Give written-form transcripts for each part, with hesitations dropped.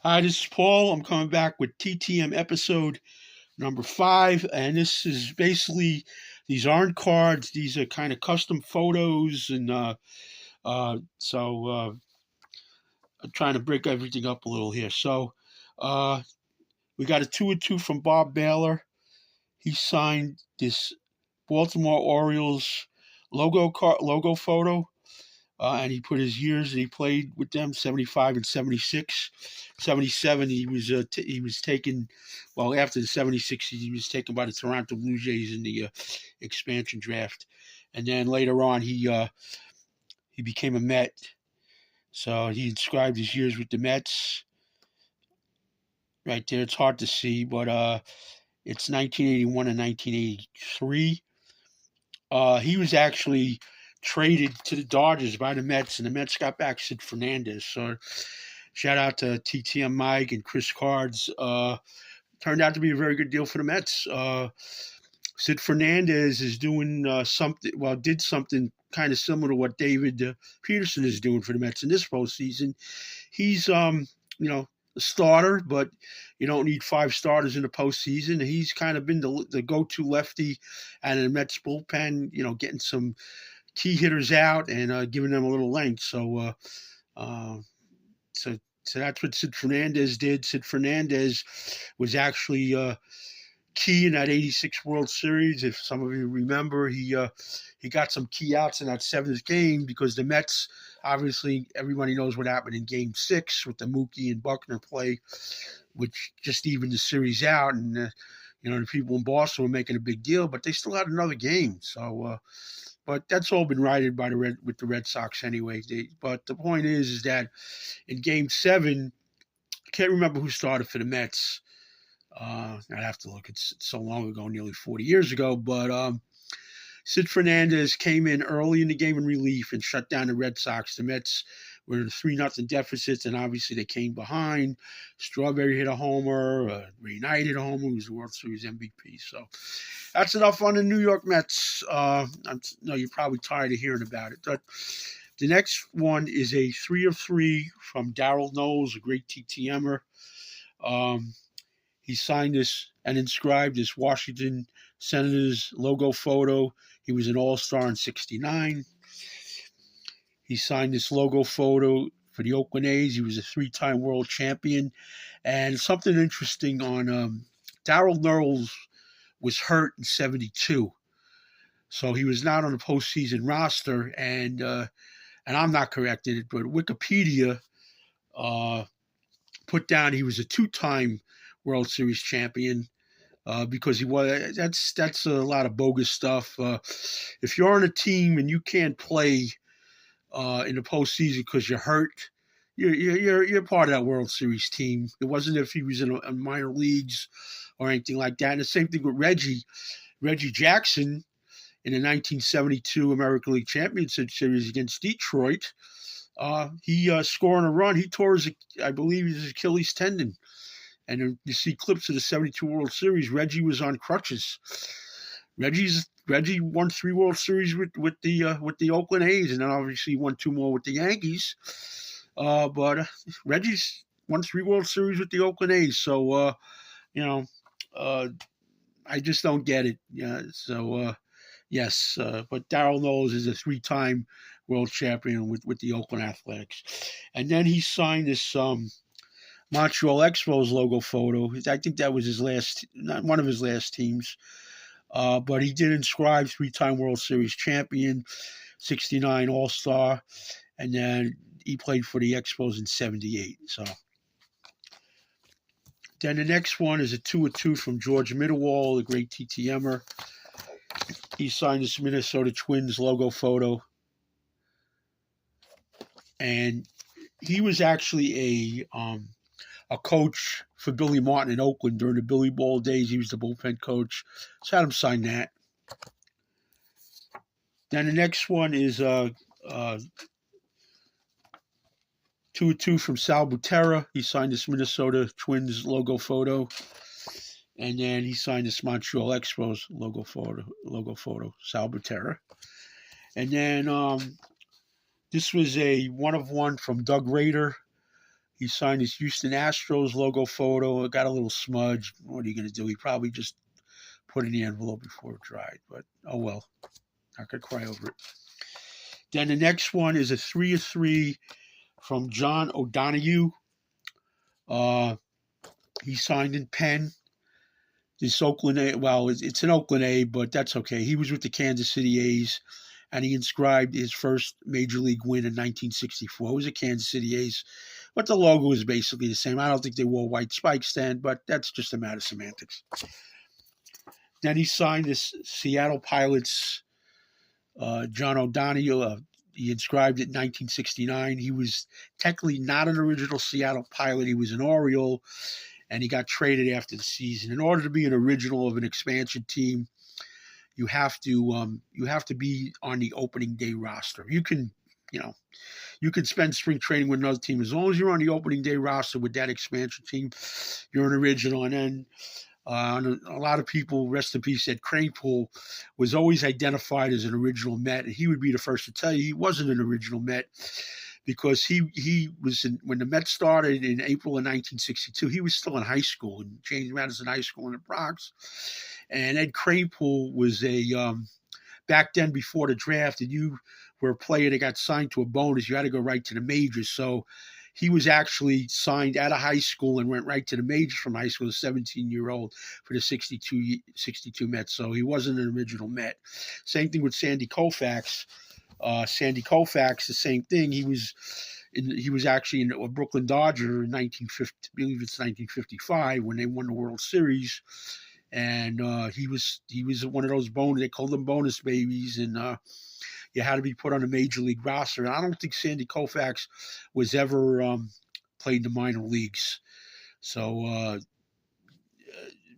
Hi, this is Paul. I'm coming back with TTM episode number 5, and this is basically these aren't cards; these are kind of custom photos, and I'm trying to break everything up a little here. Uh, we got a 2-2 from Bob Baylor. He signed this Baltimore Orioles logo photo. And he put his years and he played with them 75 and 76. 77 he was taken, well, after the 76 he was taken by the Toronto Blue Jays in the expansion draft, and then later on he became a Met. So he inscribed his years with the Mets right there. It's hard to see, but it's 1981 and 1983. He was actually traded to the Dodgers by the Mets, and the Mets got back Sid Fernandez. So shout out to TTM Mike and Chris Cards. Turned out to be a very good deal for the Mets. Sid Fernandez is doing did something kind of similar to what David Peterson is doing for the Mets in this postseason. He's, a starter, but you don't need 5 starters in the postseason. He's kind of been the go-to lefty and in the Mets bullpen, getting some key hitters out and giving them a little length. So that's what Sid Fernandez did. Sid Fernandez was actually key in that '86 World Series. If some of you remember, he got some key outs in that 7th game because the Mets, obviously, everybody knows what happened in Game 6 with the Mookie and Buckner play, which just evened the series out. And the people in Boston were making a big deal, but they still had another game. But that's all been righted by with the Red Sox anyway. But the point is that in Game 7, I can't remember who started for the Mets. I'd have to look. It's so long ago, nearly 40 years ago. But Sid Fernandez came in early in the game in relief and shut down the Red Sox. The Mets were in 3-0 deficits, and obviously they came behind. Strawberry hit a homer. Ray Knight hit a homer, who was the World Series MVP. So that's enough on the New York Mets. No, you're probably tired of hearing about it. But the next one is a 3 of 3 from Darryl Knowles, a great TTMer. He signed this and inscribed this Washington Senators logo photo. He was an all-star in '69. He signed this logo photo for the Oakland A's. He was a 3-time world champion. And something interesting on Darryl Knowles was hurt in '72. So he was not on the postseason roster. And I'm not correcting it, but Wikipedia put down he was a 2-time World Series champion. Because he was. That's a lot of bogus stuff. If you're on a team and you can't play in the postseason because you're hurt, you're part of that World Series team. It wasn't if he was in minor leagues or anything like that. And the same thing with Reggie Jackson in the 1972 American League Championship Series against Detroit. He scoring a run. He tore I believe, his Achilles tendon. And you see clips of the '72 World Series. Reggie was on crutches. Reggie won 3 World Series with the Oakland A's, and then obviously won 2 more with the Yankees. But Reggie's won 3 World Series with the Oakland A's. So I just don't get it. Yeah. So yes, but Darryl Knowles is a 3-time world champion with the Oakland Athletics, and then he signed this Montreal Expos logo photo. I think that was not one of his last teams. But he did inscribe 3-time World Series champion, '69 All-Star, and then he played for the Expos in '78. So then the next one is a 2 of 2 from George Middlewall, the great TTMer. He signed this Minnesota Twins logo photo. And he was actually a coach for Billy Martin in Oakland during the Billy Ball days. He was the bullpen coach. So I had him sign that. Then the next one is 2 of 2 from Sal Butera. He signed this Minnesota Twins logo photo. And then he signed this Montreal Expos logo photo, Sal Butera. And then this was a 1 of 1 from Doug Rader. He signed his Houston Astros logo photo. It got a little smudge. What are you going to do? He probably just put it in the envelope before it dried. But oh well, not going to cry over it. Then the next one is a 3 of 3 from John O'Donoghue. He signed in pen. This Oakland A, well, it's an Oakland A, but that's okay. He was with the Kansas City A's, and he inscribed his first major league win in 1964. It was a Kansas City A's, but the logo is basically the same. I don't think they wore white spikes then, but that's just a matter of semantics. Then he signed this Seattle Pilots, John O'Donoghue. He inscribed it in 1969. He was technically not an original Seattle Pilot. He was an Oriole, and he got traded after the season. In order to be an original of an expansion team, you have to be on the opening day roster. You can spend spring training with another team as long as you're on the opening day roster with that expansion team. You're an original, and then a lot of people, rest in peace, said Kranepool was always identified as an original Met, and he would be the first to tell you he wasn't an original Met because he was when the Mets started in April of 1962. He was still in high school in James Madison High School in the Bronx, and Ed Kranepool was back then before the draft, and you were a player that got signed to a bonus. You had to go right to the majors, so he was actually signed out of high school and went right to the majors from high school, a 17-year-old for the 62 Mets. So he wasn't an original Met. Same thing with Sandy Koufax. Sandy Koufax, the same thing. He was actually a Brooklyn Dodger in 1950, I believe it's 1955 when they won the World Series, and he was one of those bonus. They called them bonus babies, and you had to be put on a major league roster. And I don't think Sandy Koufax was ever played in the minor leagues. So,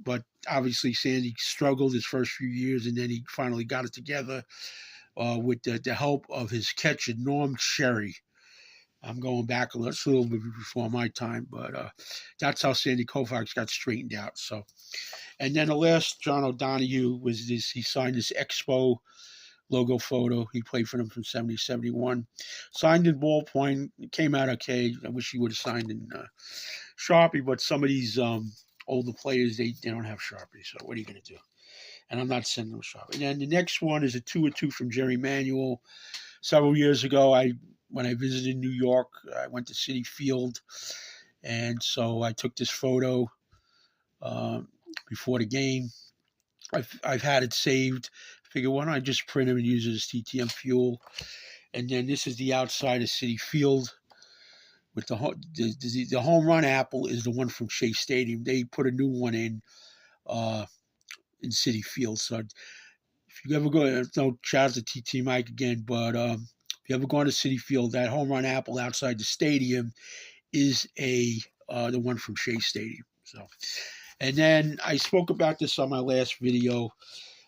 but obviously Sandy struggled his first few years, and then he finally got it together with the help of his catcher, Norm Cherry. I'm going back a little bit before my time, but that's how Sandy Koufax got straightened out. So, and then the last John O'Donoghue was this. He signed this Expo logo photo. He played for them from 70 to 71. Signed in ballpoint. It came out okay. I wish he would have signed in Sharpie, but some of these older players, they don't have Sharpie. So what are you going to do? And I'm not sending them Sharpie. And then the next one is a 2 of 2 from Jerry Manuel. Several years ago, when I visited New York, I went to Citi Field, and so I took this photo before the game. I've had it saved. Figure, why don't I just print them and use it as TTM fuel? And then this is the outside of Citi Field. With the home run apple is the one from Shea Stadium. They put a new one in Citi Field. So if you ever go, no shout out to TT Mike again, but if you ever go to Citi Field, that home run apple outside the stadium is the one from Shea Stadium. So, and then I spoke about this on my last video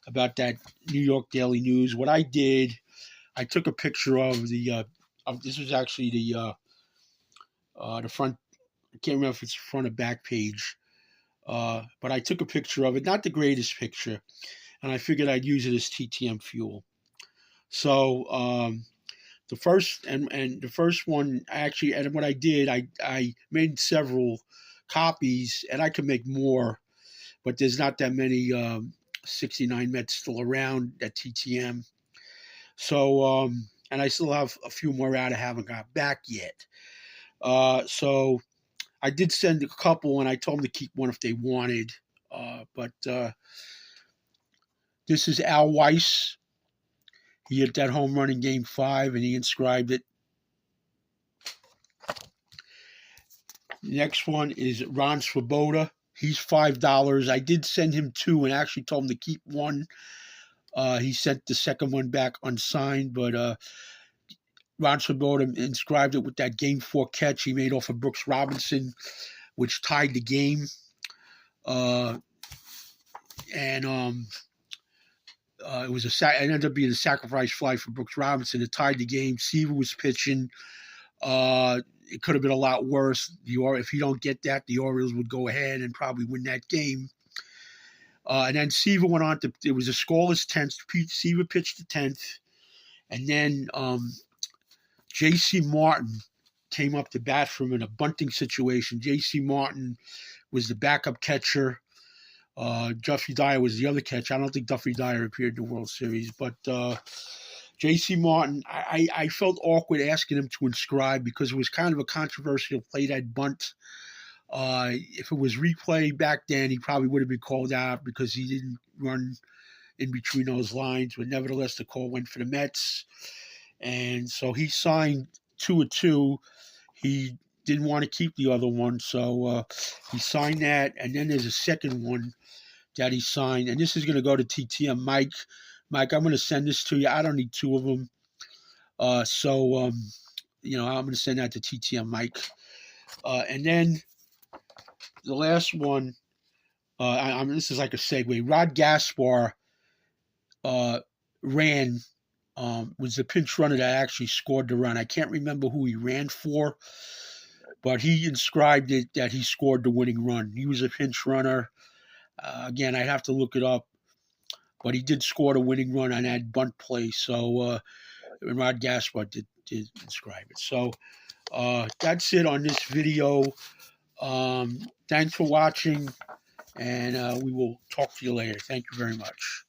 about that New York Daily News. What I did, I took a picture of this was actually the front. I can't remember if it's the front or back page, but I took a picture of it. Not the greatest picture, and I figured I'd use it as TTM fuel. So the first one actually, and what I did, I made several copies, and I could make more, but there's not that many 69 Mets still around at TTM. So and I still have a few more out I haven't got back yet. So I did send a couple, and I told them to keep one if they wanted. But this is Al Weiss. He hit that home run in Game 5, and he inscribed it. The next one is Ron Swoboda. He's $5. I did send him 2 and actually told him to keep 1. He sent the second one back unsigned, but Ron Swoboda inscribed it with that Game 4 catch he made off of Brooks Robinson, which tied the game. It ended up being a sacrifice fly for Brooks Robinson. It tied the game. Seaver was pitching. It could have been a lot worse. If you don't get that, the Orioles would go ahead and probably win that game. And then Seaver went on to, it was a scoreless 10th. Seaver pitched the 10th. And then J.C. Martin came up to bat for him in a bunting situation. J.C. Martin was the backup catcher. Duffy Dyer was the other catcher. I don't think Duffy Dyer appeared in the World Series, but J.C. Martin, I felt awkward asking him to inscribe because it was kind of a controversial play, that bunt. If it was replay back then, he probably would have been called out because he didn't run in between those lines. But nevertheless, the call went for the Mets. And so he signed 2-2. He didn't want to keep the other one, so he signed that. And then there's a second one that he signed, and this is going to go to TTM. Mike, I'm going to send this to you. I don't need two of them. I'm going to send that to TTM Mike. And then the last one, this is like a segue. Rod Gaspar ran, was the pinch runner that actually scored the run. I can't remember who he ran for, but he inscribed it that he scored the winning run. He was a pinch runner. Again, I'd have to look it up, but he did score the winning run on that bunt play. So Rod Gaspar did inscribe it. So that's it on this video. Thanks for watching, and we will talk to you later. Thank you very much.